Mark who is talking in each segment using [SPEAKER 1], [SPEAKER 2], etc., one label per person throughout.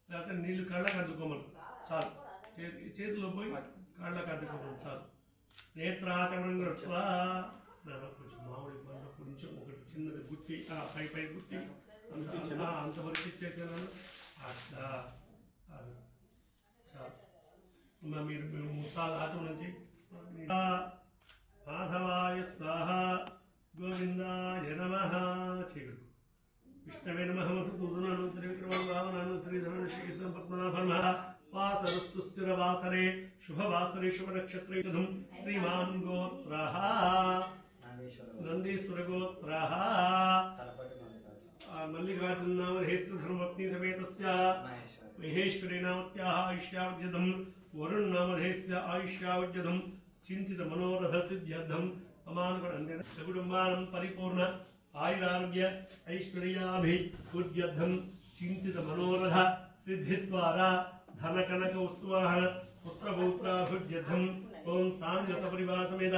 [SPEAKER 1] లేకపోతే నీళ్ళు కళ్ళకు అద్దుకోమను చాలు, చేతిలో పోయి కళ్ళకు అద్దుకోమను చాలు. నేత్రాచమనం గృత్వా కొంచెం మామిడి పండు కొంచెం ఒకటి చిన్నది గుత్తి పై గుత్తి అంతవరకు ఇచ్చేసాను. అట్లా అది చాలు. మీరు ముసాలు ఆచమనం చేయి. మాధవాయ స్వాహ, గోవిందాయ నమః చీకటి. విష్ణవే నమః మధుసూదనాను త్రివిక్రమాను శ్రీధరణ శ్రీకృష్ణ పద్మనాభ వాసరస్తు స్థిరవాసరే శుభవాసరే శుభనక్షత్రే శ్రీమాన్ గోత్రః నందీశ్వర గోత్రః మల్లికార్జున నామధేయస్య ధర్మపత్ని సమేతస్య మహేశ్వరి నామత్యాః ఆయుష్యావజ్ఞదం వరుణ్ నామధేయస్య ఆయుష్యావజ్ఞదం చింతిత మనోరథ సిద్ధ్యర్థం అమానుగణందేన సకుటుంబానం పరిపూర్ణ ఆయురారోగ్య ఐశ్వర్యాభివృద్ధ్యర్థం చింతిత మనోరథ సిద్ధిద్వారా ధన కనక వస్తువాహన పుత్రపౌత్రాభివృద్ధ్యర్థం ఓం సాంగ సపరివాసమేత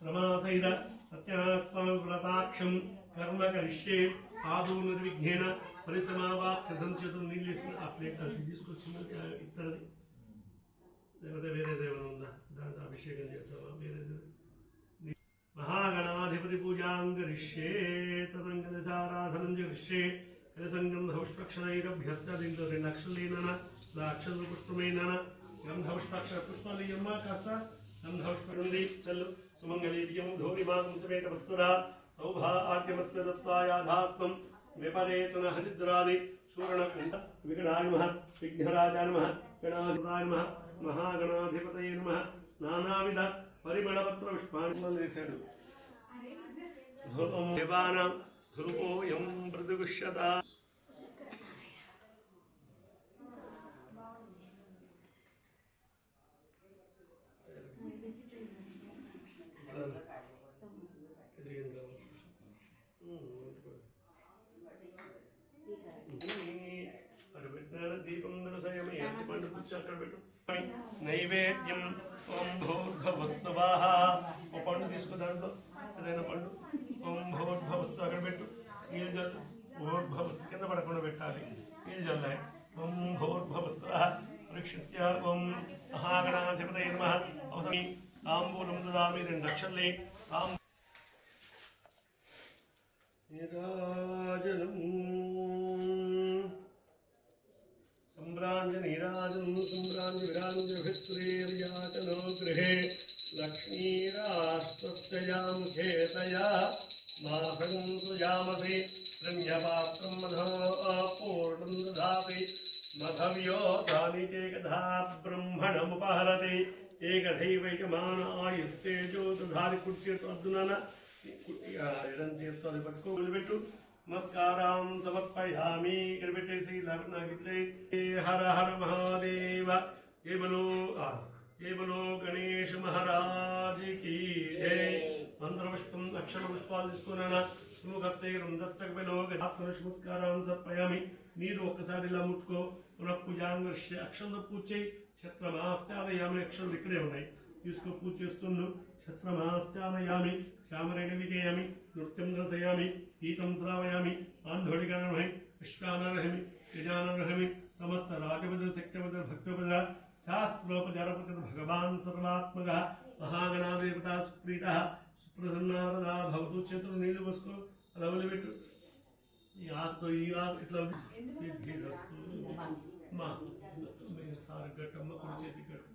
[SPEAKER 1] రమాసహిత సత్యస్వామి వ్రతాక్షం కర్మ కరిష్యే ఆదౌ నిర్విఘ్నేన పరిసమావాప్తం చేతులు నీళ్ళు వేసుకుని ఆ ప్లేట్ అది తీసుకొచ్చింది ఇతరది లేకపోతే వేరే దేవుడు ఉందా దాంతో అభిషేకం చేస్తావా వేరే మహాగణాధిపతి పూజాం కరిష్యే తదంగదశారాధనం కరిష్యే కలసంగం ధౌష్పక్షణైరభ్యస్త దీంట్లో 2 అక్షరాలైనా అక్షరాలు పుష్పమైన గంధౌష్పక్షర పుష్పాలయ్యమ్మ కాస్త గంధౌష్పరుంది చల్లు సుమంగళీర్యం ధూరిమాం సమేత వత్సరా సౌభాగ్యమస్మదత్వాయాధాస్తం విపరేతన హరిద్రాది చూరణకుండ విఘ్నాయ నమః విఘ్నరాజాయ నమః గణాధిపతాయ నమః మహాగణాధిపతయే నమః నానావిధ పరిమళపత్ర పుష్పాన్ని వేశాడు. ధూపం దేవానాం ధూపోయం ప్రతిగుష్యత. దీపం దర్శయమే పండు కూర్చో అక్కడ పెట్టు. నైవేద్యం ఓం భూర్భువస్సువాః. ఓ పండు తీసుకో, దాంట్లో ఏదైనా పండు. ఓం భూర్భువస్సు అక్కడ పెట్టు. నీళ్ళు జల్లు. భూర్భువస్సు కింద పడకుండా పెట్టాలి. నీళ్ళు జల్లాయి. ఓం భూర్భువస్సువాః. పరీక్షిత్య ఓం మహాగణాధిపతయే నమః. అవసరం తాంబూలం దదామి 2 అక్షరాలే. నీరాజనం సంభ్రాంజనీరాజనం సంభ్రాంజవిరాంజభిస్త్రీర్యాచనో గృహే లక్ష్మీరాష్ట్రస్యయాముఖేతయా మాసం సుయామసి రణ్యపాత్రం మధో పూర్ణం దదాతి మధవ్యో సానికేకధా బ్రహ్మణముపహరతి ఏకధైవైకమాన ఆయుస్తేజో దధారి కుర్చేతో అర్జునన ఎడం చేస్తూ అది పట్టుకో పెట్టు. నమస్కారం సమర్పయామి. ఇక్కడ పెట్టేసి నాగిట్లే. హర హర మహాదేవ. ఏ బలో గణేష్ మహారాజ్ కి జై. మంత్రపుష్పం అక్షర పుష్పాలు తీసుకున్నా నమస్కారం సమర్పయామి. నీరు ఒక్కసారి ఇలా ముట్టుకో. పునః పూజాంగర్ష్య అక్షరంతో పూజ చేయి. ఛత్రమాస్యాదయామి. అక్షరాలు ఇక్కడే ఉన్నాయి, తీసుకో. పూజ చేస్తుండు. ఛత్రమాస్యాదయామి. శ్యామరేణ విజయామి. నృత్యం దర్శయామి. గీతం శ్రావయామి. ఆంధోళికానర్హమి. విశ్వానర్హమి. యజానర్హమి. సమస్త రాజభద్ర శక్తిభద్ర భక్తభద్ర శాస్త్రోపచారపచ భగవాన్ సర్వాత్మక మహాగణాదేవతా సుప్రీత సుప్రసన్నారదా భవతు. చేతులు నీళ్లు పోసుకో, అలా వదిలిపెట్టు. ఈ ఆకుతో ఈ ఆకు ఇట్లా సిద్ధిరస్తు. మా సారి గట్టమ్మ కుడి చేతి గట్టు.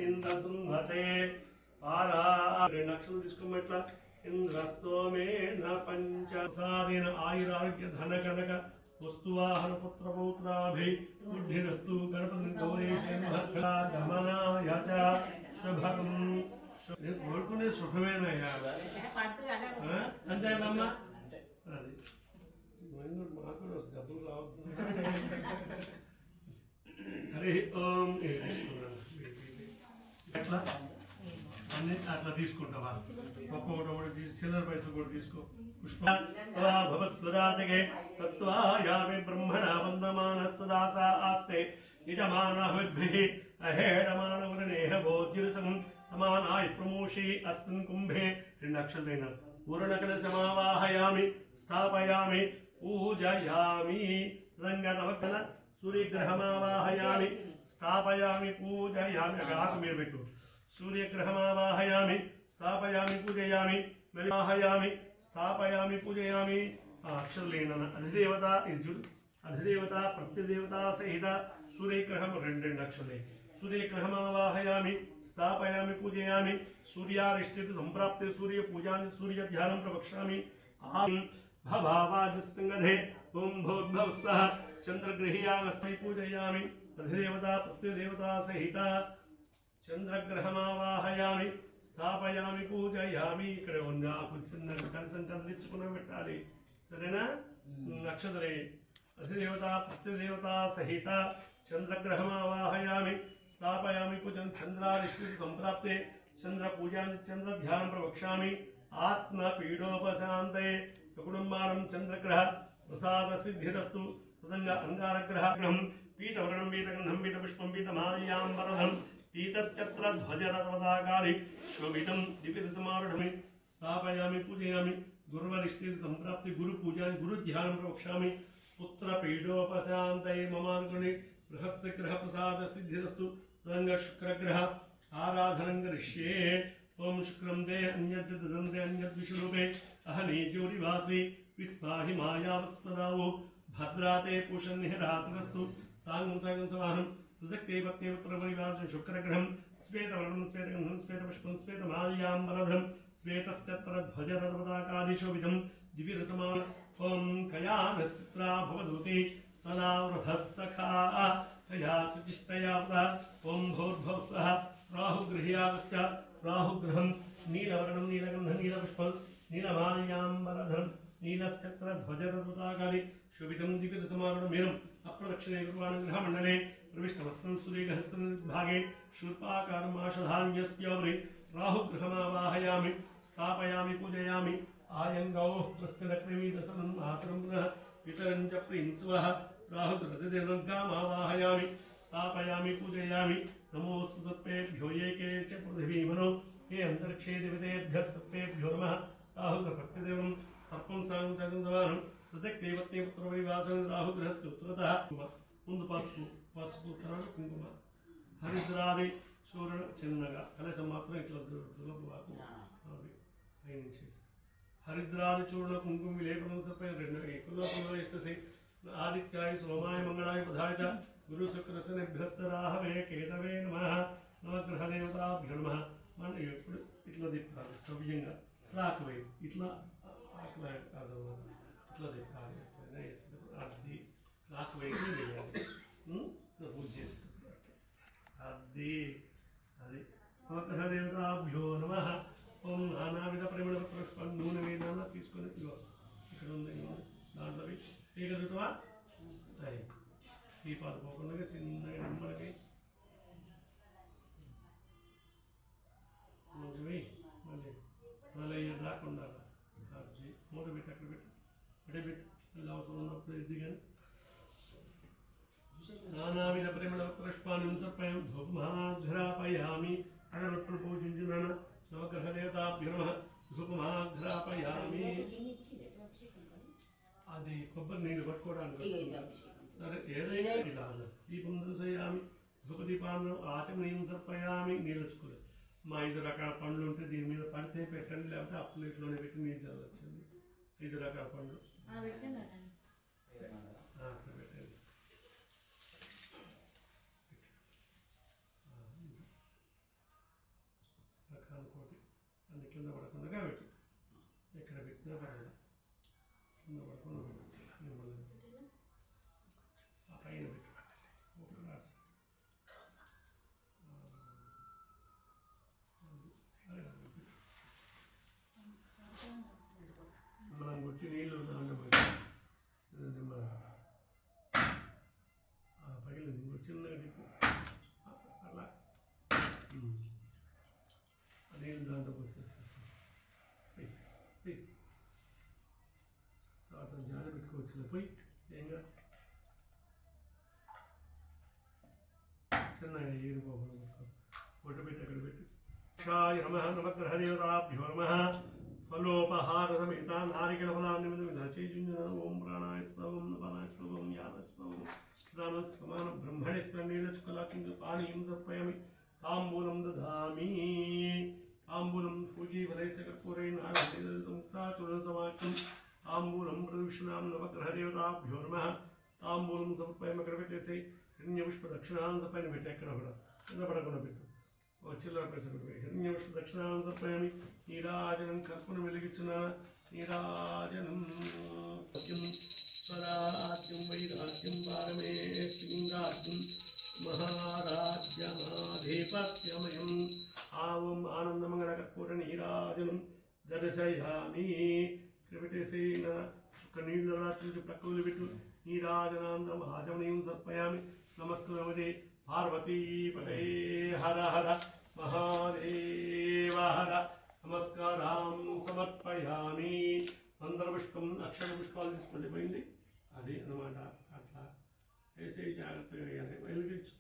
[SPEAKER 1] ఇంద్రసుంహతే పారా 2 అక్షరాలు తీసుకోమట్ల. ఇంద్రస్తోమేన పంచసాదిన ఆయురారోగ్య ధన కనక వస్తువాహన పుత్రపౌత్రాభివృద్ధిరస్తు. గణపతి గమనాయ శుభం. కోరుకునే శుభమేనయ్యా, అంతే కదమ్మా. అది మాకు డబ్బులు రావద్దు. హరి ఓం. అట్లా అన్ని అట్లా తీసుకుంటావా? ఒక్కొక్కటి ఒకటి తీసి చిల్లర పైసలు కూడా తీసుకో. పుష్పభవస్వరాజగే తత్వాయామి బ్రహ్మణ వందమానస్తదాసా ఆస్తే యజమానభిర్భిః అహేడమానవృణేహ భోజ్యురసం సమానాయ ప్రమోషి అస్మిన్ కుంభే. 2 అక్షరాలైన पूर्णकलशमावाहयामि स्थापयामि पूजयामि रंगनवकल सूर्यग्रहमावाहयामि स्थापयामि पूजयामि आगमेरबेट्टु सूर्यग्रहमावाहयामि स्थापयामि पूजयामि मेलाहयामि स्थापयामि पूजयामि अक्षरलेनन अधिदेवता इर्जुन अधिदेवता प्रत्यदेवता सहित सूर्यग्रहम రెండు అక్షరలే सूर्यग्रहमावाहयामि स्थापयामि पूजयामि सूर्यारिष्टित संप्राप्ते सूर्य पूजानि सूर्य ध्यानं प्रवक्ष्यामि अहं भवावाजसंगधे ओम भूर्भुवस्वः चंद्रगृहीयामस्मै पूजयामि अधिदेवता प्रत्यदेवता सहित चंद्रग्रहमावाहयामि स्थापयामि पूजयामि ఇక్కడ ఉన్న కొంచెం కలిసం కదిలించుకుని పెట్టాలి సరేనా నక్షత్రే अधिदेवता प्रत्यदेवता सहित चंद्रग्रहमावाहयामि स्थापयामि पूजन चंद्रारिष्टित संप्राप्ते चंद्र पूजा चंद्र ध्यान प्रवक्ष्यामि आत्मपीडोपशान्तये सकुटुम्बानं चंद्रग्रह प्रसाद सिद्धिरस्तु तदंग अंगारग्रहं पीतवर्णं पीतगन्धं पीतपुष्पं पीतमाल्याम्बरधं पीतस्यत्र ध्वजरथपताकादि शोभितं दिव्यसमारूढं स्थापयामि पूजयामि गुरुवरिष्ठित संप्राप्ति गुरु पूजा गुरु ध्यान प्रवक्ष्यामि पुत्र पीडोपशान्तये ममानुगुणे बृहस्पतिग्रह प्रसाद सिद्धिरस्तु तदंग शुक्रग्रह आराधनं करिष्ये ओम शुक्रं दे अन्यद् ददन्ते अन्यद् विष्णुरूपे अहनीजोरिवासी विस्माहि मायावस्पदावो भद्राते पूषन्निहरातिरस्तु सांगंसवाहनं सशक्ते भक्ते पुत्रपरिवासं शुक्रग्रहं श्वेतवर्णं श्वेतगन्धं श्वेतपुष्पं श्वेतमाल्याम्बरधरं श्वेतश्चत्र ध्वजरथपताकादिशोभितं दिव्यरसमान ओम कयानस्त्रा भवदूते सदा वृधः सखा कया सचिष्टया ओम भूर्भुवस्वः राहुगृह्यागश्च राहुगृहं नीलवर्णं नीलगन्धं नीलपुष्पं नीलमाल्याम्बरधरं नीलश्चत्र ध्वजरथपताकादि शोभितं दिव्यरसमारूढमेनं अप्रदक्षिणे गुरुवाणं गृहमण्डले प्रविष्टमस्तं सूर्यगहस्रभागे शूर्पाकारमाशधान्यस्योपरि राहुगृहमावाहयामि स्थापयामि पूजयामि आयंगौ प्रस्थिरक्रिमीदसनं मातरं पुनः पितरं च प्रींसुवः राहुगृहमावाहयामि स्थापयामि पूजयामि नमोऽस्तु सत्त्वेभ्यो एके च पृथिवीमनो हे अन्तरिक्षे देवतेभ्यः सत्त्वेभ्यो नमः राहुगृहप्रत्यदेवं सर्पं सांसवानं सशक्तेवत्ते पुत्रपरिवासं राहुगृहस्य उत्तरतः ముందు పసుపు పసుపు తర్వాత కుంకుమ హరిద్రాది చూరణ చిన్నగా కలశం మాత్రం ఇట్లా దులపు हरिद्रादि चूर्ण कुंकुम विलेपन सपय वेसे आदित्याय सोमाय मंगलाय बधाय च गुरु शुक्र शनिभ्यस्तराहवे केतवे नमः नवग्रहदेवताभ्यो नमः मन ఎప్పుడు ఇట్లా తిప్పాలి సవ్యంగా ట్రాక్ వైజ్ ఇట్లా ఇట్లా తిప్పాలి అది ట్రాక్ వైజ్ వేయాలి పూజ చేసుకుంటారు అది అది నవగ్రహదేవతాభ్యో నమః ओम नानाविध परिमल पुष्पं नूनె వేదాన తీసుకొని ఇక్కడ ఉంది దాంట్లో తీగదుటవా అయి ఈ పాదపోకుండా చిన్నగా నెమ్మదిగా మంచివి మళ్ళీ మళ్ళీ రాకుండా అది మూట పెట్టి అక్కడ పెట్టి మళ్ళీ అవసరం ఉన్నప్పుడు ఇది కానీ నానావిధ పరిమళ పుష్పాన్ని సమర్పయామి ధూపమాఘ్రాపయామి అగరొత్తులు పూజించున్నాను नवग्रहदेवताभ्यो नमः धूपमाघ्रापयामि అది కొబ్బరి నీళ్ళు పట్టుకోవడానికి సరే ఏదైనా ఇలా దీపం దర్శయామి ధూపదీపాన్ని ఆచమనీయం సమర్పయామి నీళ్ళు వచ్చుకోలేదు మా 5 రకాల పండ్లు ఉంటే దీని మీద పడితే పెట్టండి లేకపోతే ఆ ప్లేట్లోనే పెట్టి నీళ్ళు చల్లొచ్చింది 5 రకాల పండ్లు పెట్టండి అది కింద పడకుండా పెట్టి ఎక్కడ పెట్టినా పర్వాలేదు కింద పడకుండా ఆ పైన పెట్టి మనం కొట్టి నీళ్ళు దాంట్లో పగిలింది చిన్నగా తిప్పు అట్లా నీళ్ళు దాంట్లో పోసేసేస్తాం తర్వాత జాలి పెట్టుకోవచ్చు పోయి ఏంగా చిన్నగా ఏరుకోవాలి బొట్టు పెట్టి అక్కడ పెట్టి నమః నవగ్రహదేవతాభ్యో నమః फलोपहार समेता नारिकेल फलान्निमित्तं ओम प्राणाय स्वं नमः स्वं यान स्वं दान समान ब्रह्मणे स्मरणेन चुकलाकिं पानीं समर्पयामि ताम्बूलं ददामि ताम्बूलं फूजीवलयसकर्पूरेण नागेन्द्रमुक्ताचूर्णं समाख्यं ताम्बूलं प्रविष्णां नवग्रहदेवताभ्यो नमः ताम्बूलं समर्पयामि अग्रवेतेसे हिरण्यपुष्पदक्षिणां समर्पयामि बेटेक्कडा కూడా కింద పడకుండా పెట్టు చిల్లర పైసలు హిరణ్యపుష్ప దక్షిణాన్ని సమర్పయామి నీరాజనం కర్పూరం వెలిగించిన నీరాజనం స్వరాజ్యం వైరాజ్యం పారమే లింగాజ్యం మహారాజ్యమాధిపత్యమయం ఆవం ఆనందమంగళ కర్పూర నీరాజనం దర్శయామి పెట్టేసి చుక్క నీళ్ళు రాత్రి ప్రకృతి పెట్టు నీరాజనాందం ఆచమనీయం సమర్పయామి నమస్కృతే पार्वती पते हर हर महादेव हर नमस्कारां समर्पयामि मंत्रपुष्पं अक्षरपुष्पाలు తీసుకెళ్ళిపోయింది అది అన్నమాట అట్లా వేసే జాగ్రత్తగా వేయాలి వెలిగించు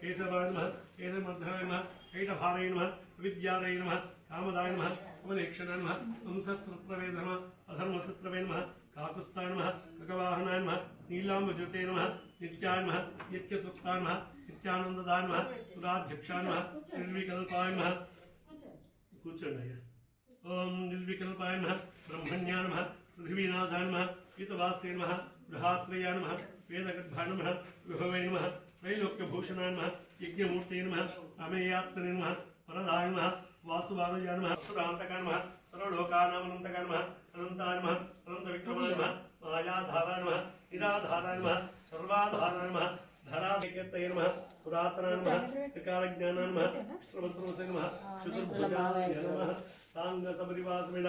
[SPEAKER 1] కేశవాయ నమః కేశమర్ధనాయ నమః కైటభారాయ నమః విద్యాలయ నమః కామదాయ నమః ఉపనేక్షణాయ నమః వంశస్రత్రవే నమః అధర్మసత్రవే నమః काकुत्स्थाय नमः खगवाहनाय नमः नीलाम्बज्योते नमः नित्याय नमः नित्यतृप्ताय नमः नित्यानंददाय नमः सुराध्यक्षाय नमः निर्विकल्पाय नमः ओम निर्विकल्पाय नमः ब्रह्मण्याय नमः पृथ्वीनाथाय नमः हितवास्ये नमः गृहाश्रयाय नमः वेदगर्भाय नमः विभवे नमः त्रैलोक्यभूषणाय नमः यज्ञमूर्तये नमः अमेयात्मने नमः वरदाय नमः वासुवादयाय नमः सुरान्तकाय नमः सर्वलोकानामनन्तकाय नमः अनन्ताय नमः अनंत विक्रमाय नमः मायाधाराय नमः निराधाराय नमः सर्वाधाराय नमः धराकेतये नमः पुरातनाय नमः त्रिकालज्ञानाय नमः श्रवस्रवसे नमः चतुर्भुजाय नमः सांगसपरिवासमेण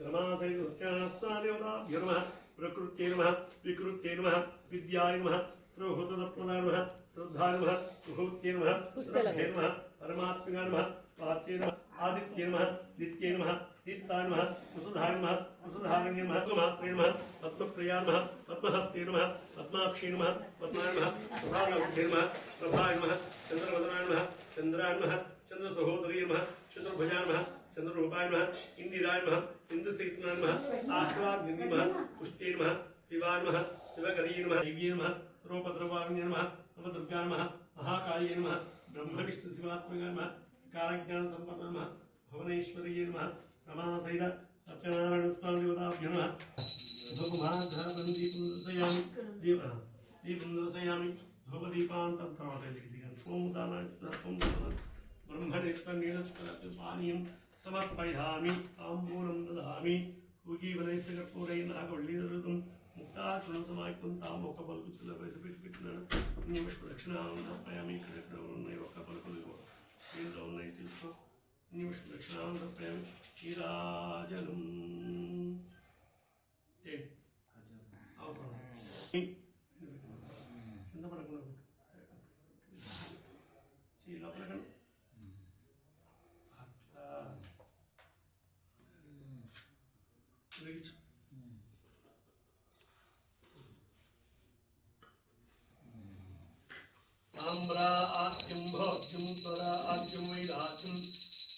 [SPEAKER 1] रमासहितसत्यास्तादेवताभ्यो नमः प्रकृत्यै नमः विकृत्यै नमः विद्याय नमः स्त्रोभूतदत्मनाय नमः श्रद्धाय नमः विभूत्यै नमः श्रद्धे नमः परमात्मनाय नमः वाच्यै नमः आदित्ये नमः नित्ये नमः दीप्ताय नमः कुसुधाय नमः कुसुधारिण्ये नमः पद्ममात्रे नमः पद्मप्रियाय नमः पद्महस्ते नमः पद्माक्षी नमः पद्माय नमः प्रभावते नमः प्रभाय नमः चंद्रवदनाय नमः चंद्राय नमः चंद्रसहोदरी नमः चतुर्भुजाय नमः चंद्ररूपाय नमः इंदिराय नमः इंद्रसेतुनाय नमः आह्लादनिधि नमः पुष्टे नमः शिवाय नमः शिवकरी नमः देव्ये नमः सर्वभद्रवाहिन्ये नमः नवदुर्गाय नमः महाकाल्ये नमः ब्रह्मविष्णुशिवात्मकाय नमः कारज्ञान संपन्न नमः भुवनेश्वरीये नमः रमासहित सत्यनारायण स्वामी देवताभ्यो नमः धूपमाघ्रापं दीपं दर्शयामि दीपं दर्शयामि धूपदीपान्तं ओम दानाय स्नापं ब्रह्मणे स्पन्नीलचक्रपानीयं समर्पयामि ताम्बूलं ददामि पूगीवलयसकर्पूरेण नागवल्लीधृतं मुक्ताचूर्णं समायुक्तं ताम्बूकपलकु चिल्लवयसपेटिपेट्టినాను పుష్పదక్షిణాం సమర్పయామి ఇక్కడ ఉన్నాయి ఒక పలుకులు దీంట్లో ఉన్నాయి తీసుకో పుష్పదక్షిణాం సమర్పయామి క్షీరాజనం అవసరం కింద పడకుండా లోపల అట్లా ताम्रा आद्यं भोज्यं त्वरा आद्यं वैराज्यं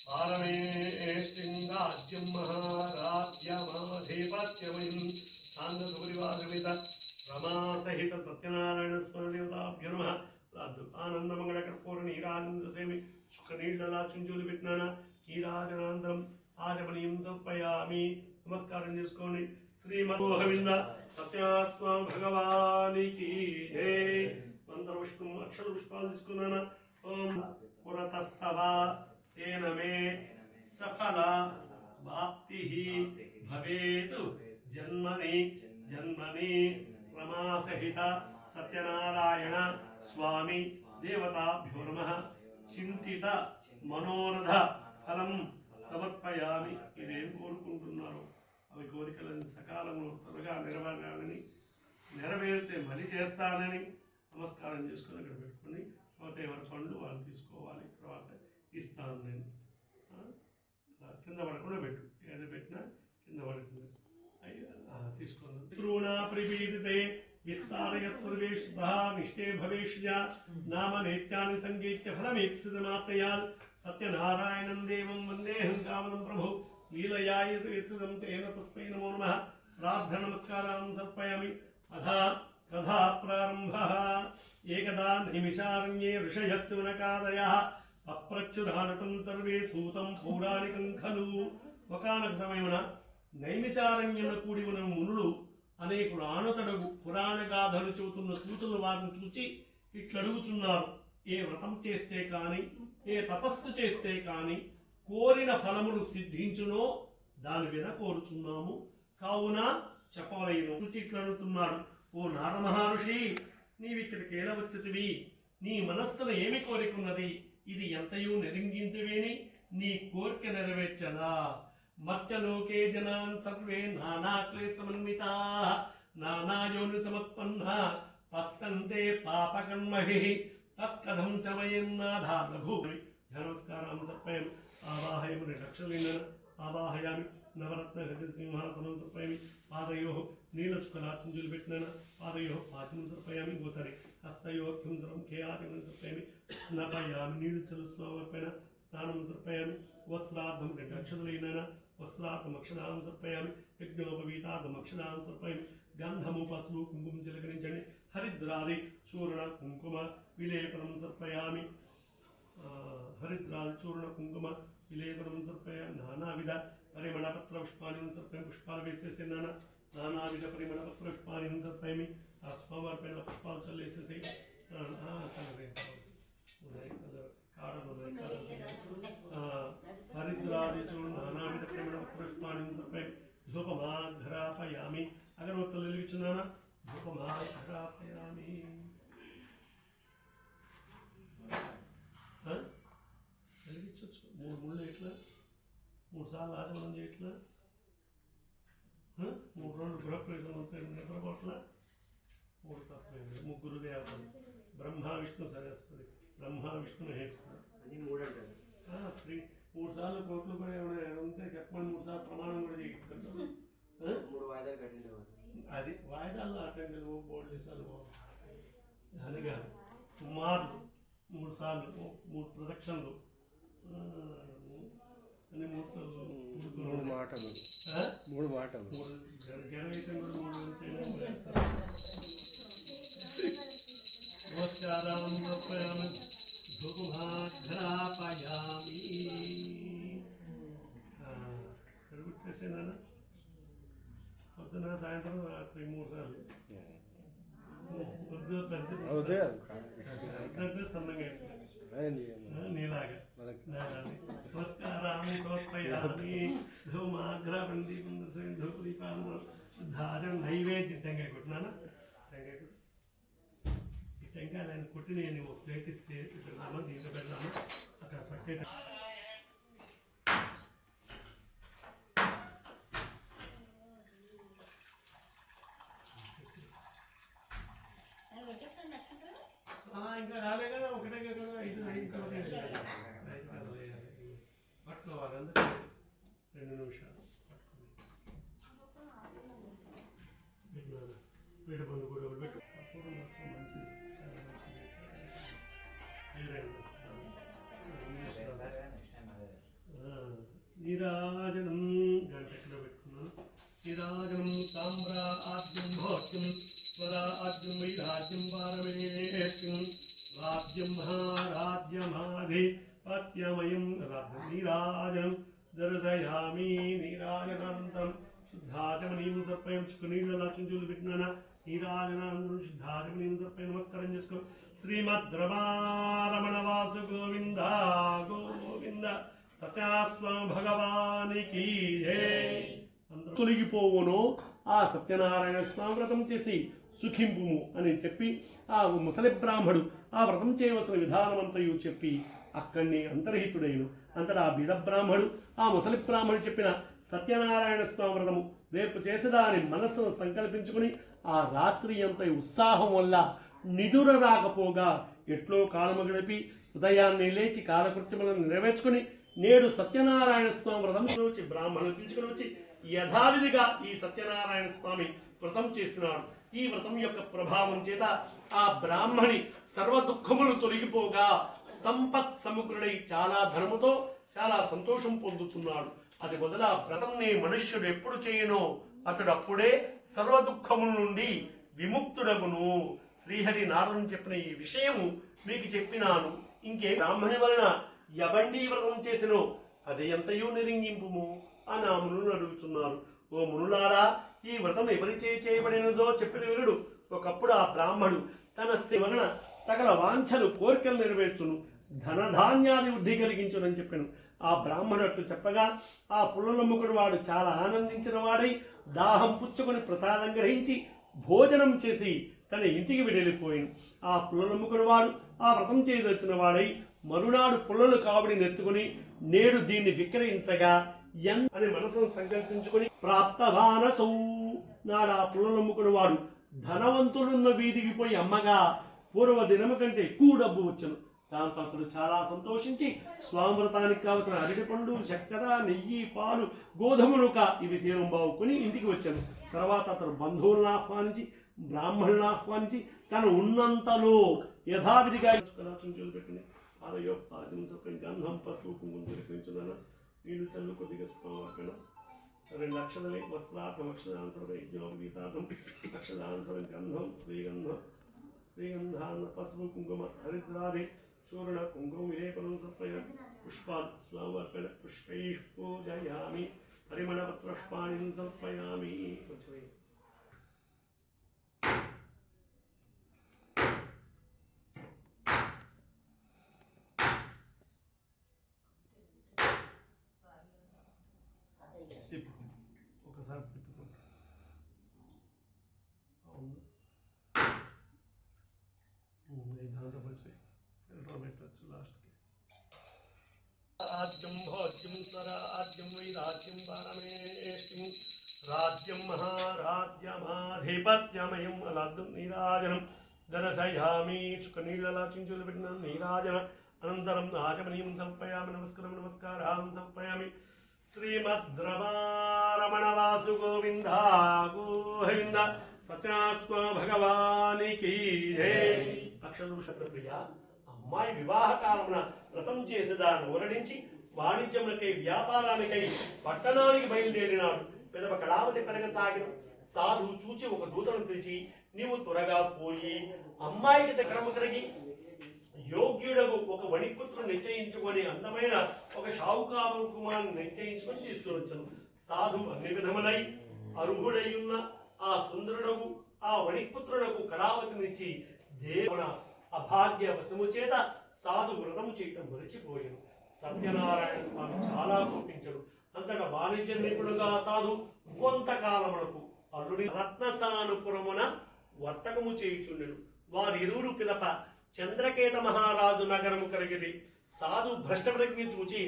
[SPEAKER 1] पारमेष्टिङ्गाद्यं महाराज्यमाधिपत्यमयं साङ्गसुपरिवारमित रमासहित सत्यनारायण स्मरणदेवताभ्यो नमः आनन्दमङ्गलकर्पूर नीराजन्द्रसेमि शुक्लनीళ్ళలాచుంజులు పెట్టినాన నీరాజనాంతరం ఆచమనీయం సమర్పయామి నమస్కారం చేసుకోండి శ్రీమద్గోవింద సత్యాస్మా భగవానికి జై मंत्रपुष्पं अक्षरपुष्पाలు తీసుకున్నాను ఓం పురతస్తవ తేన మే సఫల వాప్తిః భవేతు జన్మని జన్మని రమాసహిత సత్యనారాయణ స్వామి దేవతాభ్యో నమః చింతిత మనోరథ ఫలం సమర్పయామి. ఇవేం కోరుకుంటున్నారు అవి కోరికలను సకాలంలో త్వరగా నెరవేరితే మళ్ళీ చేస్తానని నమస్కారం చేసుకుని అక్కడ పెట్టుకుని తర్వాత ఎవరి పండ్లు వాళ్ళు తీసుకోవాలి, తర్వాత ఇస్తాను నేను. కింద పడకుండా పెట్టు, ఏది పెట్టినా కింద పడకుండా తీసుకోవాలి. త్రూణా ప్రిపీడితే విస్తారయ సర్వేషు నిష్టే భవేషు నామ నేత్యాన్ని సంగీత్య ఫలమేప్సితమాప్నయాల్ సత్యనారాయణం దేవం వందేహం కామనం ప్రభు లీలయాయతం తేన తస్మై నమో నమః ప్రార్థన నమస్కారాన్ సమర్పయామి. అథా కథా ప్రారంభః. ఏకదా నైమిషారణ్యే ఋషయः శౌనకాదయः అప్రచ్యురాణకం సర్వే సూతం పౌరాణికం ఖలు. ఒకానొక సమయమున నైమిషారణ్యమున కూడి ఉన్న మునులు అనేకుడు ఆనతడగు పురాణ గాథలు చెబుతున్న సూతులు వారిని చూచి ఇట్లడుగుచున్నారు. ఏ వ్రతం చేస్తే కాని ఏ తపస్సు చేస్తే కాని కోరిన ఫలములు సిద్ధించునో దాని విన కోరుచున్నాము, కావున చెప్పవలేను. చూచి ఇట్లడుగుతున్నాడు. ఓ నారమహర్షి, నీవిక్కడికి ఎలా వచ్చుతివి? నీ మనస్సును ఏమి కోరికున్నది? ఇది ఎంతయూ నెరింగింటివేని నీ కోరిక నెరవేర్చదా? మర్త్యలోకే జనాన్ సర్వే నానా క్లేశమన్వితా నానాయోని సమత్పన్నా పశ్యంతే పాపకర్మభిః తత్కథం శమయన్నాథా లఘు. నమస్కారం సమర్పయామి. ఆవాహయామి రక్షలింగన ఆవాహయామి. నవరత్న గజ సింహాసనం సమర్పయామి. పాదయోః నీలచుకలాత్ంజులు పెట్టిన పాదయోః పాదం సమర్పయామి. ఇంకోసారి హస్తయోః ఖేయాదిం సమర్పయామి. స్నాపయామి. నీళ్లు చల్లు స్నాపన స్నానం సమర్పయామి. వస్త్రార్థం రెండు అక్షతలైన వస్త్రార్థం అక్షరాం సమర్పయామి. యజ్ఞోపవీతార్థం అక్షరాం సమర్పయామి. గంధము పసుపు కుంకుమ చిలకరించండి. హరిద్రాది చూర్ణ కుంకుమ విలేపనం సమర్పయామి. హరిద్రాది చూర్ణ కుంకుమ విలేపనం సమర్పయామి. నానావిధ పరిమళపత్ర పుష్పాన్ని సమర్పయామి. పుష్పాలు వేసేసి నానావిధ పరిమళపత్ర పుష్పాన్ని సమర్పయామి. ఆ స్వామిపైన పుష్పాలు చల్లేసేసి హరిద్రాది చూర్ణ నానావిధ పరిమళపత్ర పుష్పాన్ని సమర్పయామి. ధూపమాఘ్రాపయామి. అగరవత్తులు వెలిగించున్నానా? ధూపమాఘ్రాపయామి. వెలిగించవచ్చు. 3 ముళ్ళు ఎట్లా? 3 సార్లు ఆచమనం చేయట్లా? 3 రోజులు గృహప్రవేశం ఉంటాయి నిద్రపోట్ల 3 తప్పలేదు. 3 దేవతలు బ్రహ్మ విష్ణు సరస్వతి. బ్రహ్మ విష్ణు మహేశ్వరుడు అని 3 అంటారు. 3 సార్లు కోట్లు కూడా ఏమైనా ఉంటే చెప్పండి. 3 సార్లు ప్రమాణం కూడా చేయిస్తుంటారు.
[SPEAKER 2] 3 వాయిదాలు కట్టిండేవారు.
[SPEAKER 1] అది వాయిదాల్లో అటెండ్ బోర్డు వేసాలు అని కాదు. కుమారులు 3 సార్లు 3 ప్రదక్షిణలు అని 3
[SPEAKER 2] మాటలు 3 మాటలు
[SPEAKER 1] జనవైతే కూడా 3 వేస్తారు. నమస్కారం సమర్పయామి. ధూపమాఘ్రాపయామి. కడుగుట్టేసేనా? పొద్దున సాయంత్రం రాత్రి 3 సార్లు. పొద్దు సన్నగా నీలాగా. నమస్కారాన్ని సమర్పయామి. ధూమాగ్రబంది ధూపదీపాలను నైవేద్యం టెంకాయ కొట్టినానా? టెంకాయ కొట్టి ఈ టెంకాయ నేను కొట్టి నేను ఒక ప్లేట్ ఇస్తే పెడదామా? దీంట్లో పెడదామా? అక్కడ పట్టే ఇంకా రాలే కదా. ఒకటే కదా. 5 పట్టుకోవాలి. అందుకే 2 నిమిషాలు వేడి పండు కూడా పెట్టు. అప్పుడు మొత్తం మంచిది, చాలా మంచిది. నీరాజనం గంట ఎక్కడ పెట్టుకున్నాను. నీరాజనం తామ్రా ఆద్యం భోక్యం స్వరా ఆద్యం వైరాజ్యం పారమేష్యం రాజ్యం మహారాజ్యమాధి పత్యమయం రాజ్యం. నీరాజనం దర్శయామి. నీరాజనానంతరం శుద్ధాచమనీయం సమర్పయం. నీళ్ళు లక్ష్మీలు పెట్టినా నీరాజనానంతరం శుద్ధాచమనీయం సమర్పయం. నమస్కారం చేసుకో. శ్రీమద్ రమణ వాసు గోవింద గోవింద సత్యాస్వామి భగవానికి జై. తొలగిపోవును ఆ సత్యనారాయణ స్వామి వ్రతం చేసి సుఖింపుము అని చెప్పి ఆ ముసలి బ్రాహ్మడు ఆ వ్రతం చేయవలసిన విధానమంతయు చెప్పి అక్కడిని అంతర్హితుడైను. అంతటా ఆ బీద బ్రాహ్మడు ఆ ముసలి బ్రాహ్మడు చెప్పిన సత్యనారాయణ స్వామి వ్రతము రేపు చేసేదా అని మనస్సును సంకల్పించుకుని ఆ రాత్రి అంత ఉత్సాహం వల్ల నిదుర రాకపోగా ఎట్లో కాలము గడిపి ఉదయాన్నే లేచి కాలకృత్యములను నెరవేర్చుకుని నేడు సత్యనారాయణ స్వామి వ్రతం వచ్చి బ్రాహ్మణులు పిలుచుకుని వచ్చి యథావిధిగా ఈ సత్యనారాయణ స్వామి వ్రతం చేస్తున్నాడు. ఈ వ్రతం యొక్క ప్రభావం చేత ఆ బ్రాహ్మణి సర్వ దుఃఖములు తొలగిపోగా సంపత్ సమగ్రుడై చాలా ధనముతో చాలా సంతోషం పొందుతున్నాడు. అది మొదల వ్రతంని మనుష్యుడు ఎప్పుడు చేయనో అతడు అప్పుడే సర్వ దుఃఖముల నుండి విముక్తుడగును. శ్రీహరి నారదుడు చెప్పిన ఈ విషయము మీకు చెప్పినాను. ఇంకే బ్రాహ్మణి వలన యబండి వ్రతం చేసినో అది ఎంతయో నిరింగింపుము అని ఆ మునులు అడుగుతున్నారు. ఓ మునులారా, ఈ వ్రతం ఎవరిచే చేయబడినదో చెప్పిన వీరుడు. ఒకప్పుడు ఆ బ్రాహ్మడు తన వలన సకల వాంఛలు కోరికలు నెరవేర్చును, ధనధాన్యాది వృద్ధి కలిగించునని చెప్పాను. ఆ బ్రాహ్మణుడు అట్లు చెప్పగా ఆ పుల్లనమ్ముకుడు వాడు చాలా ఆనందించిన వాడై దాహం పుచ్చుకొని ప్రసాదం గ్రహించి భోజనం చేసి తన ఇంటికి వెళ్ళిపోయాను. ఆ పుల్లనమ్ముకుడు వాడు ఆ వ్రతం చేయదలిచిన వాడై మరునాడు పుల్లలు కావిడిని ఎత్తుకుని నేడు దీన్ని విక్రయించగా అని మనసును సంకల్పించుకుని ప్రాప్తవానసౌ నాడు ఆ పుల్లనమ్ముకుడు వాడు ధనవంతులున్న వీధికి పోయి అమ్మగా పూర్వ దినము కంటే ఎక్కువ డబ్బు వచ్చును. దాంతో అతడు చాలా సంతోషించి స్వామృతానికి కావలసిన అరటిపండు, చక్కెర, నెయ్యి, పాలు, గోధుమలుక ఇవి సేవంబావుకొని ఇంటికి వచ్చాను. తర్వాత అతడు బంధువులను ఆహ్వానించి బ్రాహ్మణులను ఆహ్వానించి తను ఉన్నంతలో యథావిధిగా చుంచులు పెట్టింది. ఆలయో గంధం పసుపు కుంకుమ విక్రయించున్నాను. వీళ్ళు చల్లు కొద్దిగా సుఖం 2 లక్షలే వస్త్రార్థం అక్షదానుసరం యజ్ఞోపగీతార్థం అక్షదానుసరం గంధం శ్రీగంధాన్న పసుపు కుంకుమ హరిద్రాది చూర్ణ కుంకుమ విలేపనం సమర్పయ పుష్పాన్ స్వామర్పణ పుష్పై పూజయామి పరిమళపత్రపుష్పాణి సమర్పయామి. ఒకసారి తిప్పుకుంటా. అవును, దాంట్లో పరిస్థితి ఫిల్టర్ పెట్టచ్చు లాస్ట్కి. రాజ్యం భోజ్యం స్వరాజ్యం వైరాజ్యం పరమేష్టిం రాజ్యం మహారాజ్యమాధిపత్యమయం అలాద్యం నీరాజనం దర్శయామి. చుక్క నీళ్ళలా చించులు పెట్టిన నీరాజన అనంతరం ఆచమనీయం సమర్పయామి. నమస్కారం సమర్పయామి. శ్రీమద్రమారమణ వాసు గోవింద గోవింద సత్యాస్మ భగవానికి జై. అక్షరప్రియ అమ్మాయి వివాహ కాలమున వ్రతం చేసేదాన్ని ఊరడించి వాణిజ్యములకై వ్యాపారానికై పట్టణానికి బయలుదేరినాడు. పెదవ కళావతి పెరగసాగిన సాధువు చూచి ఒక దూతను పిలిచి నీవు త్వరగా పోయి అమ్మాయికి దగ్గరము కలిగి యోగ్యుడకు ఒక వణిపుత్రుడు నిశ్చయించుకొని అందమైన ఒక షావుకారు కుమారుని నిశ్చయించుకొని తీసుకుని వచ్చాను. సాధువు అన్ని విధములై అర్హుడై ఉన్న ఆ సుందరుడకు ఆ వణిపుత్రుడకు కళావతినిచ్చి దేవున అభాగ్య వశము చేత సాధు వ్రతం చేయటం మరిచిపోయాను. సత్యనారాయణ స్వామి చాలా కోపించడు. అంతటా వాణిజ్య నిపుణుడుగా సాధు కొంతకాలమునకు అల్లుడి రత్నసానుపురమున వర్తకము చేయుచుండెను. వారిరువురు పిలప చంద్రకేత మహారాజు నగరము కలిగిది. సాధు భ్రష్టప్రజ్ఞ చూచి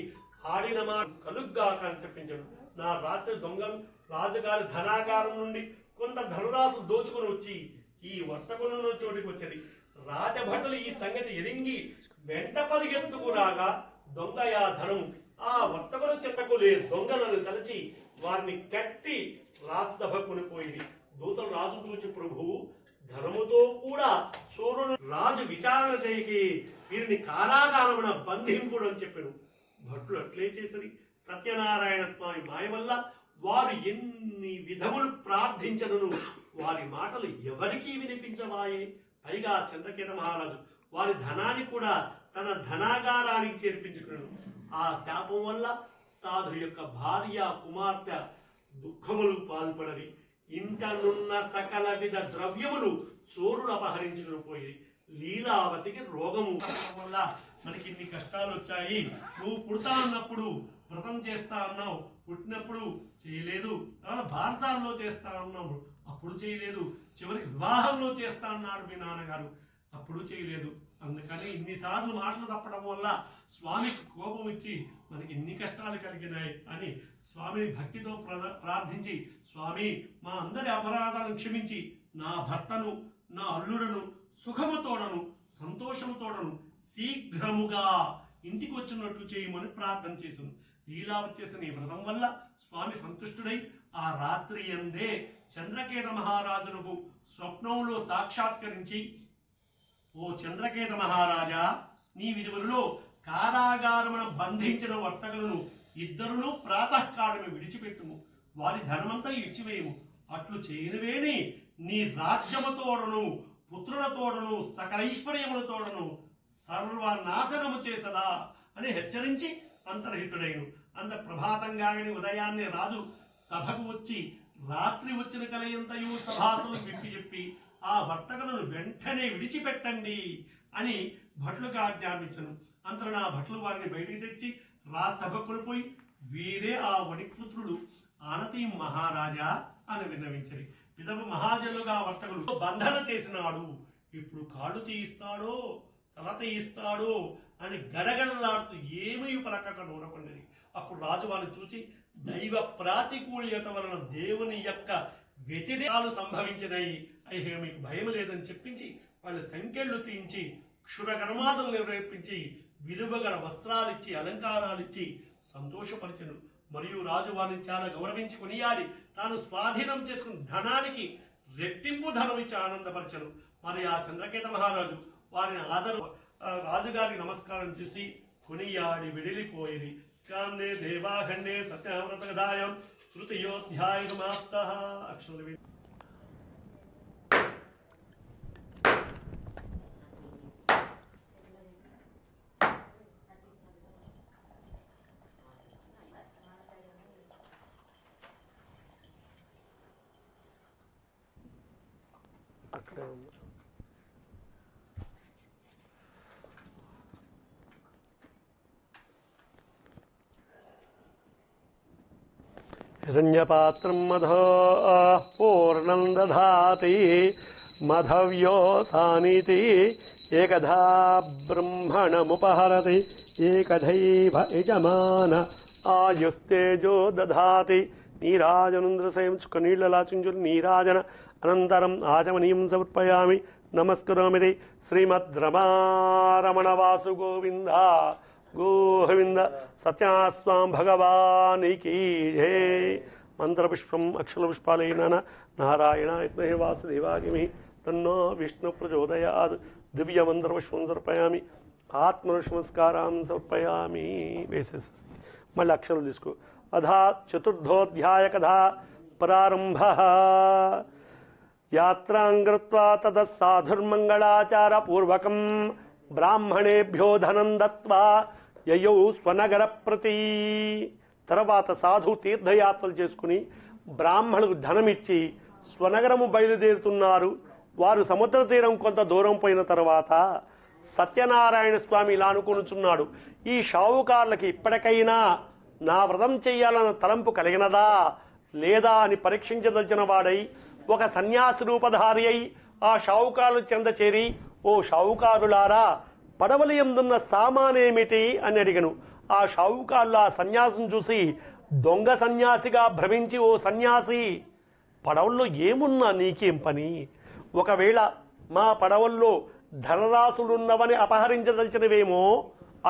[SPEAKER 1] ఆడిన మా కలుగ్గా కనిపించడు. నా రాత్రి దొంగలు రాజుగారి ధనాగారం నుండి కొంత ధనురాసు దోచుకుని వచ్చి ఈ వర్తకులను చోటికి వచ్చేది. రాజభటులు ఈ సంగతి ఎరింగి వెంట పరిగెత్తుకు రాగా దొంగయా ధనము ఆ వర్తకుల చెత్తకు దొంగలను తలచి వారిని కట్టి రాజ్యసభ కొనిపోయింది. దూతలు రాజు చూచి ప్రభువు ధనముతో కూడా చోరును రాజు విచారణ చేయకి వీరిని కారాగారమున బంధింపుడు అని చెప్పాడు. భటులు అట్లే చేసరి. సత్యనారాయణ స్వామి మాయ వల్ల వారు ఎన్ని విధములు ప్రార్థించను వారి మాటలు ఎవరికీ వినిపించవాయే. పైగా చంద్రకేత మహారాజు వారి ధనాన్ని కూడా తన ధనాగారానికి చేర్పించుకున్నాడు. ఆ శాపం వల్ల సాధు యొక్క భార్య కుమార్తె దుఃఖములు పాల్పడవి. ఇంటనున్న సకల విధ ద్రవ్యములు చోరుడు అపహరించుకుని పోయి లీలావతికి రోగము వల్ల మనకి ఇన్ని కష్టాలు వచ్చాయి. నువ్వు పుడతా అన్నప్పుడు వ్రతం చేస్తా అన్నావు, పుట్టినప్పుడు చేయలేదు. తర్వాత బారసాల్లో చేస్తా అన్నావు, అప్పుడు చేయలేదు. చివరి వివాహంలో చేస్తా అన్నాడు మీ నాన్నగారు, అప్పుడు చేయలేదు. అందుకని ఇన్నిసార్లు మాటలు తప్పడం వల్ల స్వామికి కోపం ఇచ్చి మనకి ఇన్ని కష్టాలు కలిగినాయి అని స్వామిని భక్తితో ప్రార్థించి, స్వామి మా అందరి అపరాధాలను క్షమించి నా భర్తను నా అల్లుడను సుఖముతోడను సంతోషముతోడను శీఘ్రముగా ఇంటికి వచ్చినట్లు చేయమని ప్రార్థన చేశాను. లీలావతి చేసిన ఈ వ్రతం వల్ల స్వామి సంతుష్టుడై ఆ రాత్రి అందే చంద్రకేత మహారాజునకు స్వప్నంలో సాక్షాత్కరించి, ఓ చంద్రకేత మహారాజా, నీ విలువలలో కారాగారమున బంధించిన వర్తకులను ఇద్దరును ప్రాతకాలము విడిచిపెట్టుము, వారి ధర్మంతా ఇచ్చివేయము. అట్లు చేయనివేని నీ రాజ్యముతోడను పుత్రులతోడను సకలైశ్వర్యములతోడను సర్వనాశనము చేసదా అని హెచ్చరించి అంతర్హితుడైను. అంత ప్రభాతంగాగని ఉదయాన్నే రాజు సభకు వచ్చి రాత్రి వచ్చిన కలయంతయు సభాసులు విప్పి చెప్పి ఆ వర్తకులను వెంటనే విడిచిపెట్టండి అని భట్లుగా ఆజ్ఞాపించను. అంతలో నా భట్లు వారిని బయటికి తెచ్చి రాజసభకు పోయి, వీరే ఆ వణిపుత్రుడు ఆనతి మహారాజా అని విన్నవించరి. పిదప మహాజనుగా వర్తకులు బంధన చేసినాడు, ఇప్పుడు కాళ్ళు తీయిస్తాడో తల తీయిస్తాడో అని గడగడలాడుతూ ఏమీ పలకక నూనకొండని. అప్పుడు రాజు వారిని చూచి, దైవ ప్రాతికూల్యత వలన దేవుని యొక్క వ్యతిరేకాలు సంభవించినాయి, అయ్యే మీకు భయం లేదని చెప్పించి వాళ్ళ సంఖ్యలు తీయించి క్షురకర్మాదులు నిర్వహించి విలువగల వస్త్రాలిచ్చి అలంకారాలిచ్చి సంతోషపరిచెను. మరియు రాజు వారిని చాలా గౌరవించి కొనియాడి తాను స్వాధీనం చేసుకున్న ధనానికి రెట్టింపు ధనం ఇచ్చి ఆనందపరచను. మరి ఆ చంద్రకేత మహారాజు వారిని రాజుగారికి నమస్కారం చేసి కొనియాడి వెడిలిపోయి స్కాందే దేవాఖండే సత్యామృత కథాయం తృతీయోధ్యాయమాప్తః. అక్షర
[SPEAKER 3] అక్కడే ఉంది. హిరణ్యపాత్రం మధో పూర్ణం దధాతి మధవ్యోసానీతి ఏకధా బ్రహ్మణముపహరతి ఏకధైవ యజమాన ఆయుస్తేజో దధాతి. నీరాజనంద్రసయం చుక్క నీళ్ళలాచించులు నీరాజన అనంతరం ఆచమనీయం సమర్పయామి. నమస్కరోమిది. శ్రీమద్ రమారమణ వాసు గోవింద గోవింద. సత్యాస్వాం భగవానికి జై. మంత్రపుష్పం అక్షరపుష్పాలైన నారాయణ విద్మహే వాసుదేవాయ తన్నో విష్ణు ప్రచోదయాత్. దివ్యమంత్రపుష్పం సమర్పయామి. ఆత్మనమస్కారం సమర్పయామి. వేసేసి మళ్ళీ అక్షరాలు తీసుకో. అధా చతుర్థోధ్యాయ కథా ప్రారంభ. యాత్రాంగత్వా తతః సాధుర్మంగళాచార పూర్వకం బ్రాహ్మణేభ్యో ధనం దత్వా యయౌ స్వనగర ప్రతి. తర్వాత సాధు తీర్థయాత్రలు చేసుకుని బ్రాహ్మణులకు ధనమిచ్చి స్వనగరము బయలుదేరుతున్నారు. వారు సముద్ర తీరం కొంత దూరం పోయిన తర్వాత సత్యనారాయణ స్వామి ఇలా అనుకొనుచున్నాడు, ఈ షావుకారులకి ఇప్పటికైనా నా వ్రతం చెయ్యాలన్న తలంపు కలిగినదా లేదా అని పరీక్షించదలిచిన వాడై ఒక సన్యాసి రూపధారి అయి ఆ షావుకారుల చెంద చేరి, ఓ షావుకారులారా, పడవలి ఎందున్న సామానేమిటి అని అడిగను. ఆ షావుకారులు ఆ సన్యాసిని చూసి దొంగ సన్యాసిగా భ్రమించి, ఓ సన్యాసి, పడవల్లో ఏమున్నా నీకేం పని? ఒకవేళ మా పడవల్లో ధనరాశులున్నవని అపహరించదలిచినవేమో,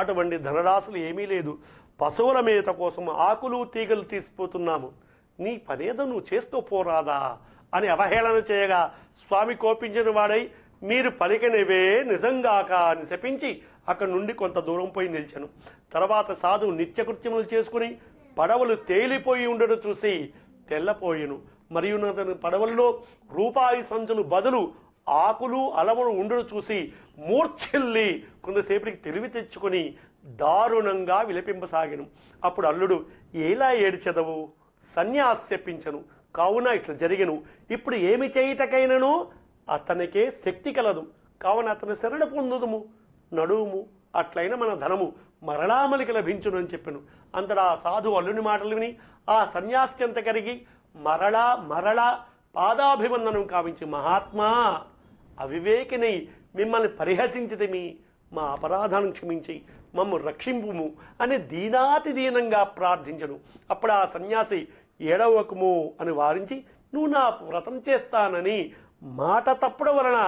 [SPEAKER 3] అటువంటి ధనరాశులు ఏమీ లేదు. పశువుల మేత కోసం ఆకులు తీగలు తీసిపోతున్నాము, నీ పనేదో నువ్వు చేస్తూ పోరాదా అని అవహేళన చేయగా స్వామి కోపించిన వాడై, మీరు పలికినవే నిజంగాక అని శపించి అక్కడి నుండి కొంత దూరం పోయి నిలిచాను. తర్వాత సాధువు నిత్యకృత్యములు చేసుకుని పడవలు తేలిపోయి ఉండడం చూసి తెల్లపోయాను. మరియు అతని పడవల్లో రూపాయి సంచులు బదులు ఆకులు అలములు ఉండడం చూసి మూర్ఛిల్లి కొంతసేపటికి తెలివి తెచ్చుకొని దారుణంగా విలపింపసాగాను. అప్పుడు అల్లుడు, ఎలా ఏడ్చెదవు? సన్యాసి చెప్పించను, కావున ఇట్లా జరిగను. ఇప్పుడు ఏమి చేయుటకైనను అతనికే శక్తి కలదు, కావున అతని శరణ పొందుదుము, నడువుము, అట్లయిన మన ధనము మరలా మనకి లభించును అని చెప్పాను. అంతటా సాధు అల్లుని మాటలు విని ఆ సన్యాసి చెంత కరిగి మరలా పాదాభివందనం కావించి, మహాత్మా, అవివేకినై మిమ్మల్ని పరిహసించితిమి, మా అపరాధాలను క్షమించి మమ్ము రక్షింపుము అని దీనాతి దీనంగా ప్రార్థించను. అప్పుడు ఆ సన్యాసి, ఏడవకము అని వారించి, నువ్వు నా వ్రతం చేస్తానని మాట తప్పడం వలన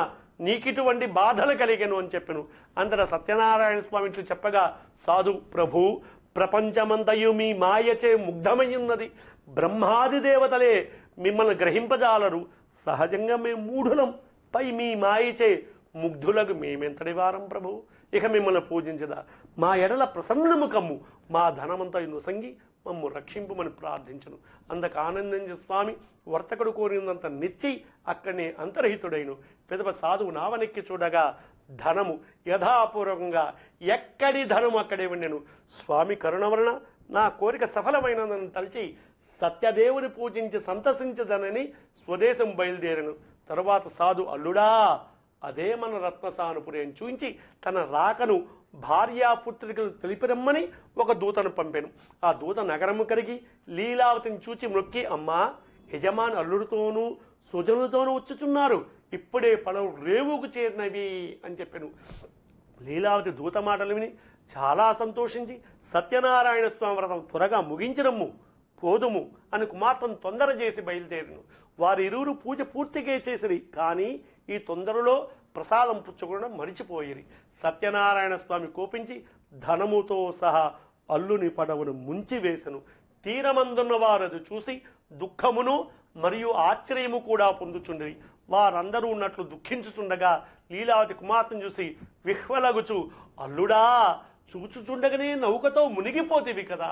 [SPEAKER 3] నీకిటువంటి బాధలు కలిగను అని చెప్పాను. అంతటా సత్యనారాయణ స్వామి ఇట్లు చెప్పగా సాధు, ప్రభు, ప్రపంచమంతయు మీ మాయచే ముగ్ధమయ్యున్నది. బ్రహ్మాది దేవతలే మిమ్మల్ని గ్రహింపజాలరు. సహజంగా మేము మూఢులం, పై మీ మాయచే ముగ్ధులకు మేమెంతటి వారం ప్రభు. ఇక మిమ్మల్ని పూజించదా? మా ఎడల ప్రసన్నము కమ్ము, మా ధనమంతయు నొసంగి మమ్ము రక్షింపుమని ప్రార్థించను. అందుకు ఆనందించే స్వామి వర్తకుడు కోరినంత నిచ్చి అక్కడనే అంతరహితుడైను. పెదప సాధువు నావనెక్కి చూడగా ధనము యథాపూర్వకంగా ఎక్కడి ధనము అక్కడే ఉండెను. స్వామి కరుణ వలన నా కోరిక సఫలమైనదని తలచి సత్యదేవుని పూజించి సంతసించదనని స్వదేశం బయలుదేరను. తరువాత సాధు అల్లుడా, అదే మన రత్నసానుపురి అని చూయించి తన రాకను భార్యాపుత్రికలు తెలిపిరమ్మని ఒక దూతను పంపాను. ఆ దూత నగరము కరిగి లీలావతిని చూచి మొక్కి, అమ్మా, యజమాని అల్లుడితోనూ సుజనులతోనూ వచ్చుచున్నారు, ఇప్పుడే పడవ రేవుకు చేరినవి అని చెప్పాను. లీలావతి దూత మాటలు విని చాలా సంతోషించి సత్యనారాయణ స్వామి వ్రతం త్వరగా ముగించడము పోదుము అని కుమార్తెను తొందర చేసి బయలుదేరిను. వారిరువురు పూజ పూర్తిగా చేసిరి, కానీ ఈ తొందరలో ప్రసాదం పుచ్చుకోవడం మరిచిపోయిరి. సత్యనారాయణ స్వామి కోపించి ధనముతో సహా అల్లుని పడవను ముంచి వేసెను. తీరమందున్న వారు అది చూసి దుఃఖమును మరియు ఆశ్చర్యము కూడా పొందుచుండిరి. వారందరూ ఉన్నట్లు దుఃఖించుచుండగా లీలావతి కుమార్తెను చూసి విహ్వలగుచు, అల్లుడా, చూచుచుండగానే నౌకతో మునిగిపోతేవి కదా,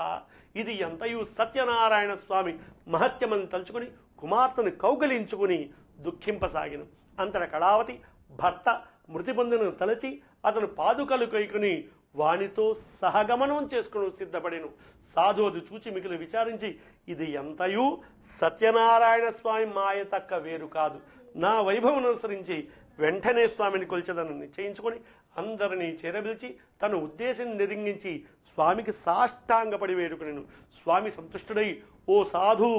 [SPEAKER 3] ఇది ఎంతయు సత్యనారాయణ స్వామి మహత్యమని తలుచుకుని కుమార్తెను కౌగలించుకుని దుఃఖింపసాగిను. అంతట కళావతి భర్త మృతి పొందిన తలచి అతను పాదుకలు కైకుని వానితో సహగమనం చేసుకుని సిద్ధపడెను. సాధు అది చూచి మిగిలి విచారించి, ఇది ఎంతయు సత్యనారాయణ స్వామి మాయ తక్క వేరు కాదు. నా వైభవం అనుసరించి వెంటనే స్వామిని కొలిచదను నిశ్చయించుకొని అందరినీ చేరబిల్చి తన ఉద్దేశం నిరింగించి స్వామికి సాష్టాంగపడి వేడుకునేను. స్వామి సంతుష్టుడై, ఓ సాధు,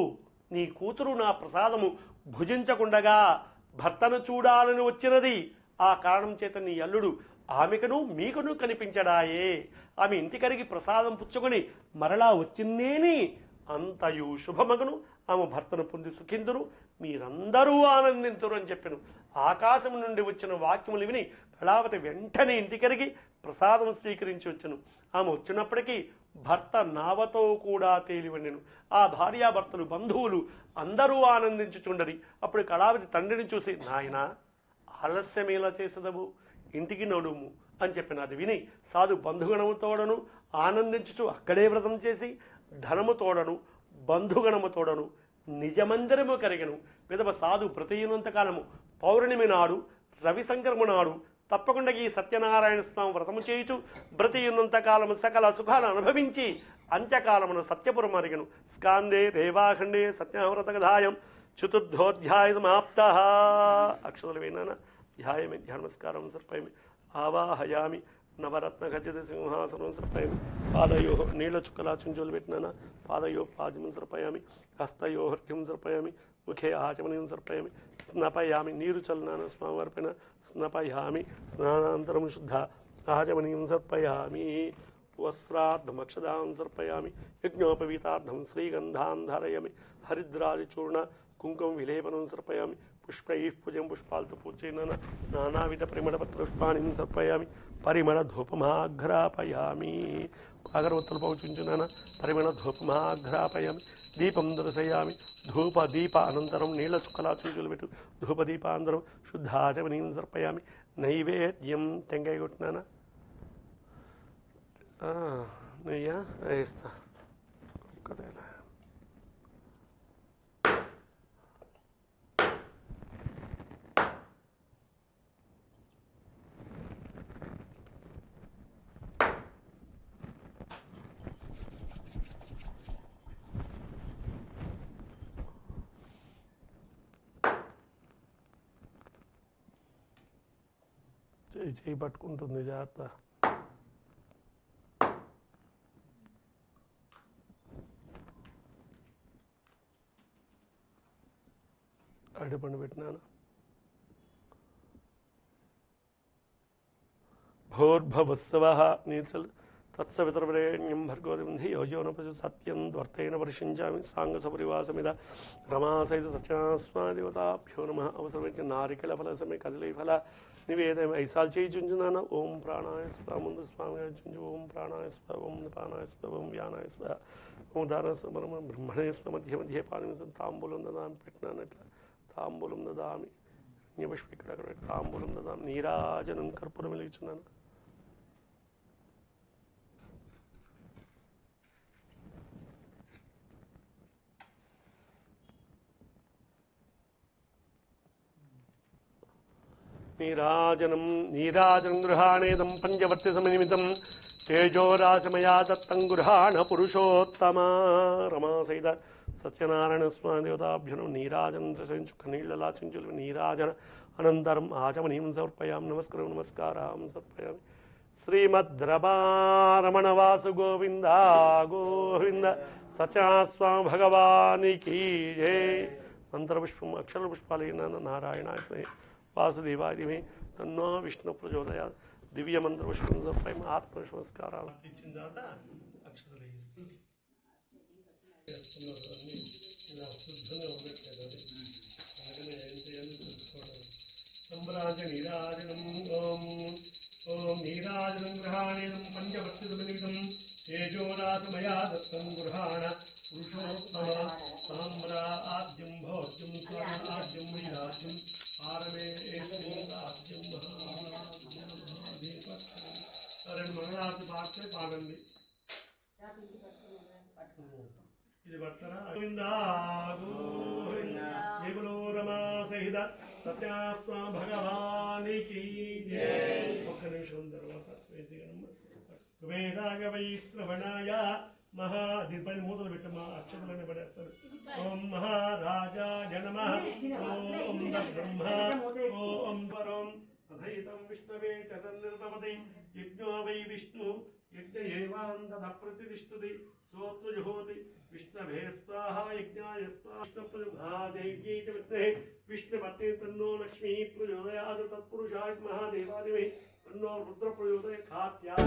[SPEAKER 3] నీ కూతురు నా ప్రసాదము భుజించకుండగా భర్తను చూడాలని వచ్చినది. ఆ కారణం చేత నీ అల్లుడు ఆమెకును మీకును కనిపించడాయే. ఆమె ఇంటికరిగి ప్రసాదం పుచ్చుకొని మరలా వచ్చిందేని అంతయు శుభమగును. ఆమె భర్తను పొంది సుఖిందురు, మీరందరూ ఆనందింతురు అని చెప్పాను. ఆకాశం నుండి వచ్చిన వాక్యములు విని కళావతి వెంటనే ఇంటికరిగి ప్రసాదం స్వీకరించి వచ్చెను. ఆమె వచ్చినప్పటికీ భర్త నావతో కూడా తేలివెనెను. ఆ భార్యాభర్తలు బంధువులు అందరూ ఆనందించుచుండరి. అప్పుడు కళావతి తండ్రిని చూసి, నాయనా, ఆలస్యం ఎలా చేసదవు, ఇంటికి నడుము అని చెప్పిన. అది విని సాధు బంధుగణము తోడను ఆనందించుచు అక్కడే వ్రతం చేసి ధనము తోడను బంధుగణము తోడను నిజమందిరము కరిగెను. విధవ సాధు ప్రతియునంతకాలము పౌర్ణమి నాడు రవిశంకరము నాడు తప్పకుండా ఈ సత్యనారాయణ స్వామి వ్రతము చేయుచు బ్రతియున్నంతకాలము సకల సుఖాలు అనుభవించి అంత్యకాలమున సత్యపురం అరిగెను. స్కాందే రేవాఖండే సత్యవ్రతగధాయం చతుర్థోధ్యాయ సమాప్త. అక్షతలు వేనా ధ్యాయమి, ధ్యానమస్కారం సమర్పయామి, ఆవాహయామి, నవరత్న ఖచ్చిత సింహాసనం సమర్పయామి, పాదయో నీళ్లచుక్కలా చుంచులు పెట్టినాన పాదయో పాదం సమర్పయామి, హస్తయో హృత్యం సమర్పయామి, ముఖే ఆచమనం సమర్పయామి, స్నపయామి, నీరు చల్లినాన స్వామివారిపైన స్నపయామి, స్నానాంతరం శుద్ధ ఆచమనీయం సమర్పయామి, వస్త్రార్థమక్షదాం సమర్పయామి, యజ్ఞోపవీతార్థం శ్రీగంధాన్ ధారయామి, హరిద్రాదిచూర్ణ కుంకుమ విలేపనం సమర్పయామి, పుష్పై పూజం పుష్పాలతో పూజ చేయన నానావిధ పరిమళపత్ర పుష్పాన్ని సమర్పయామి, పరిమళ ధూపమాఘ్రాపయామి, అగరవత్తులు పౌచుంచున పరిమళ ధూపమాఘ్రాపయామి, దీపం దర్శయామి, ధూప దీప అనంతరం నీళ్ల చుక్కలా చుంచులు పెట్టు ధూపదీపానంతరం శుద్ధాచమనీయం సమర్పయామి, నైవేద్యం టెంకాయ కొట్టినానా నెయ్యా వేస్తా కదా. చేయి పట్టుకుంటుంది, జాగ్రత్త. అరటిపండు పెట్టినాను. భోర్భవస్సవ నీరు చల్లు, తత్సవితర్వరేణ్యం భర్గోదేవం ధియో యో న ప్రచోదయాత్ సత్యం వర్తేన పరిశించామి సాంగసపరివాసమిద రమాసహిత సత్యాస్మాదేవతాభ్యో నమః అవసరమైన నారికేళ ఫల సమయ కదలీ ఫల నివేదయం ఐసాల్ చేయి చుంజునాన ఓం ప్రాణాయ స్వ ముందు స్వామి చుంజు ఓం ప్రాణాయ స్వ ఓం పానాయ స్వ ఓం వ్యానాయ స్వ ఓం దాన సమరమ బ్రహ్మణే స్వ మధ్య మధ్య పాని తాంబూలం దదామి పెట్టినానట్లా తాంబూలం దదామి పుష్ప ఇక్కడ తాంబూలం దదామి నీరాజనం కర్పూరం వెలిగించున్నాను. నీరాజనం గృహాణేదం పంచవర్తి సమనిమితం తేజోరాశమయా దత్తం గృహాణ పురుషోత్తమ రమా సహిత సత్యనారాయణ స్వామి దేవతాభ్యనం నీరాజనం దర్శించు కన్నీళ్ళలాచించు నీరాజన అనంతరం ఆచమనీయం సమర్పయామి నమస్కారం సమర్పయామి. శ్రీమద్రమారమణ వాసు గోవింద గోవింద సత్యస్వామి భగవానికి జై. మంత్రపుష్పం అక్షర పుష్పాలైన నారాయణాయ వాసుదేవాయ తన్నో విష్ణు ప్రచోదయాత్. దివ్య మంత్రపుష్పం సమర్పయామి. ఆత్మ నమస్కారాలు ఇచ్చిన తర్వాత అక్షతలు ఇలా శుద్ధంగా ఉండట్లేదు. అలాగనే ఏం చేయాలి తెలుసుకోవడం. సంభ్రాజ నీరాజనం ఓం నీరాజనం గృహాణేదం పంచవర్తితమనిమితం తేజోరాసమయా దత్తం గృహాణ పురుషోత్తమ సామ్రాజ్యం భోజ్యం స్వరాజ్యం వైరాజ్యం పారమే రాజ్యం రెండు మంగళారతి పాడితే పాడండి. ఇది పడతారా? గోవిందా గోవిందా జయబలో రమా సహిత సత్యాస్మా భగవానికి జై. ఒక్క నిమిషం తర్వాత వేదాగ వై శ్రవణాయ మహాదిపని మూతలు పెట్టమా అక్షతలన్నీ పడేస్తారు. ఓం మహారాజాయ నమః ఓం బ్రహ్మ ఓం పరం తథైతం విష్ణవే చతన్నిర్భవతి యజ్ఞో వై విష్ణు యజ్ఞ ఏవాంతః ప్రతిష్ఠితి సోత్వజుహోతి విష్ణవే స్వాహా యజ్ఞాయ స్వాహా విష్ణుప్రజాదేవ్యై చ విద్మహే విష్ణుపత్ని తన్నో లక్ష్మీ ప్రచోదయాత్ తత్పురుషాయ మహాదేవాయ తన్నో రుద్ర ప్రచోదయాత్.